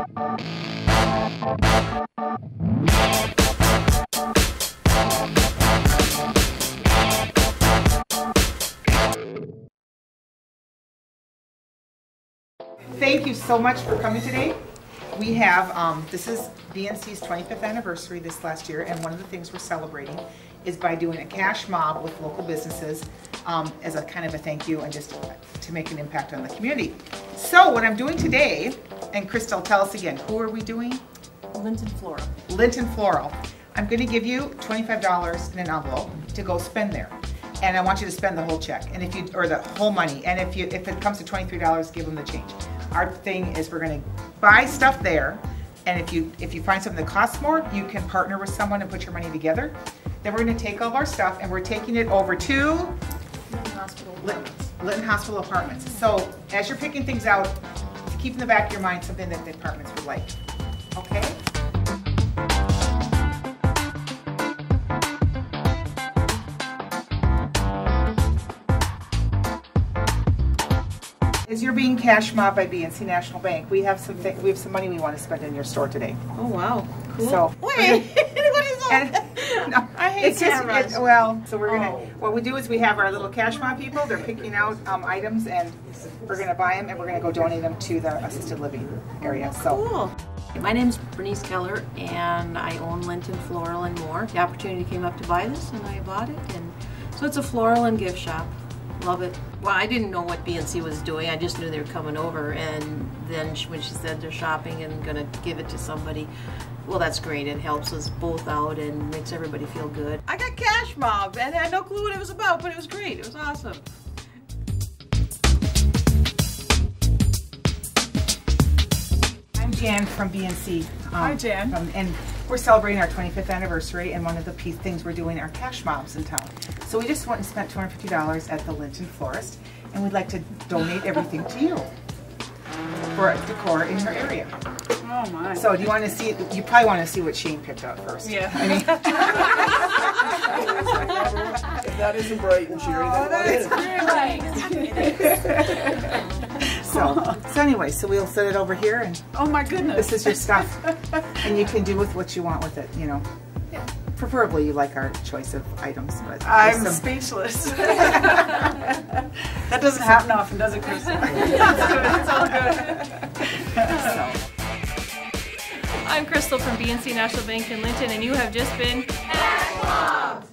Thank you so much for coming today. We have, this is BNC's 25th anniversary this last year, and one of the things we're celebrating is by doing a cash mob with local businesses as a kind of a thank you and just to make an impact on the community. So what I'm doing today, and Crystal, tell us again, who are we doing? Linton Floral. Linton Floral. I'm going to give you $25 in an envelope to go spend there. And I want you to spend the whole check, and if you, or the whole money, and if it comes to $23, give them the change. Our thing is we're going to buy stuff there, and if you find something that costs more, you can partner with someone and put your money together. Then we're going to take all of our stuff and we're taking it over to Linton Hospital Apartments. So as you're picking things out, keep in the back of your mind something that the apartments would like. Okay? As you're being cash mobbed by BNC National Bank, we have some money we want to spend in your store today. Oh wow, cool. So wait, what is that? No, I hate cameras. So we're gonna. What we do is we have our little cash mob people. They're picking out items, and we're gonna buy them, and we're gonna go donate them to the assisted living area. So. Cool. My name's Bernice Keller, and I own Linton Floral and More. The opportunity came up to buy this, and I bought it. And so it's a floral and gift shop. Love it. Well, I didn't know what BNC was doing. I just knew they were coming over, and then when she said they're shopping and gonna give it to somebody, well, that's great. It helps us both out and makes everybody feel good. I got cash mobbed, and I had no clue what it was about, but it was great. It was awesome. I'm Jan from BNC. Hi, Jan. And we're celebrating our 25th anniversary, and one of the things we're doing are cash mobs in town. So we just went and spent $250 at the Linton Florist, and we'd like to donate everything to you for decor in your area. Oh my. So do you want to see, you probably want to see what Shane picked out first. Yeah. I mean, if that isn't bright and cheery, So anyway, so we'll set it over here, and oh my goodness, this is your stuff, and you can do with what you want with it, you know. Preferably you like our choice of items, but I'm speechless. That doesn't happen often, does it, Kristen? It's all good. I'm Crystal from BNC National Bank in Linton, and you have just been cash mobbed.